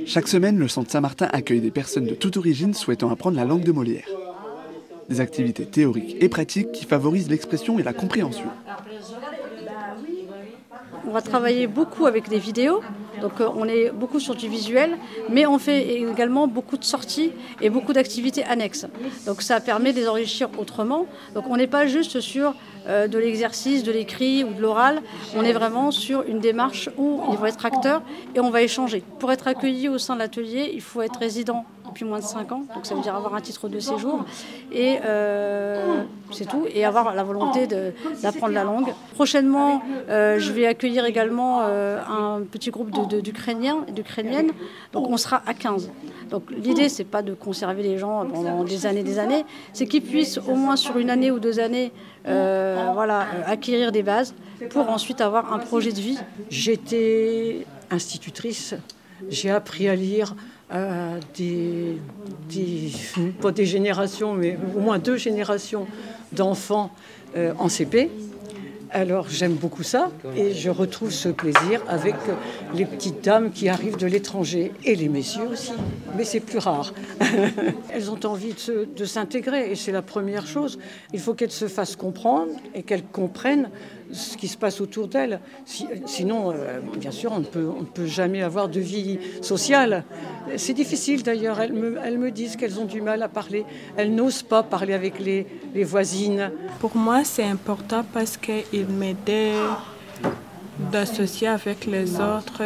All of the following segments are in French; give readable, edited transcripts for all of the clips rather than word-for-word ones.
Chaque semaine, le Centre Saint-Martin accueille des personnes de toute origine souhaitant apprendre la langue de Molière. Des activités théoriques et pratiques qui favorisent l'expression et la compréhension. On va travailler beaucoup avec des vidéos, donc on est beaucoup sur du visuel, mais on fait également beaucoup de sorties et beaucoup d'activités annexes. Donc ça permet de les enrichir autrement. Donc on n'est pas juste sur de l'exercice, de l'écrit ou de l'oral, on est vraiment sur une démarche où ils vont être acteurs et on va échanger. Pour être accueilli au sein de l'atelier, il faut être résident depuis moins de 5 ans, donc ça veut dire avoir un titre de séjour, et c'est tout, et avoir la volonté d'apprendre la langue. Prochainement, je vais accueillir également un petit groupe d'Ukrainiens et d'Ukrainiennes, donc on sera à 15. Donc l'idée, c'est pas de conserver les gens pendant des années, c'est qu'ils puissent au moins sur une année ou 2 années acquérir des bases pour ensuite avoir un projet de vie. J'étais institutrice, j'ai appris à lire pas des générations, mais au moins 2 générations d'enfants en CP. Alors j'aime beaucoup ça et je retrouve ce plaisir avec les petites dames qui arrivent de l'étranger et les messieurs aussi, mais c'est plus rare. Elles ont envie de s'intégrer et c'est la première chose. Il faut qu'elles se fassent comprendre et qu'elles comprennent ce qui se passe autour d'elles. Sinon, bien sûr, on ne peut jamais avoir de vie sociale. C'est difficile d'ailleurs. Elles me disent qu'elles ont du mal à parler. Elles n'osent pas parler avec les voisines. Pour moi, c'est important parce qu'il m'aidait d'associer avec les autres,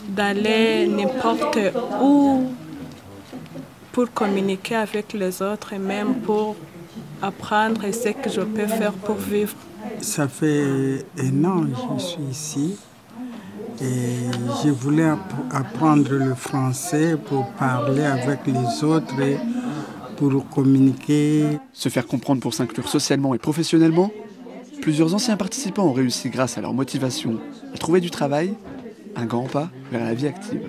d'aller n'importe où pour communiquer avec les autres et même pour apprendre ce que je peux faire pour vivre. Ça fait 1 an que je suis ici et je voulais apprendre le français pour parler avec les autres et pour communiquer. Se faire comprendre pour s'inclure socialement et professionnellement, plusieurs anciens participants ont réussi grâce à leur motivation à trouver du travail, un grand pas vers la vie active.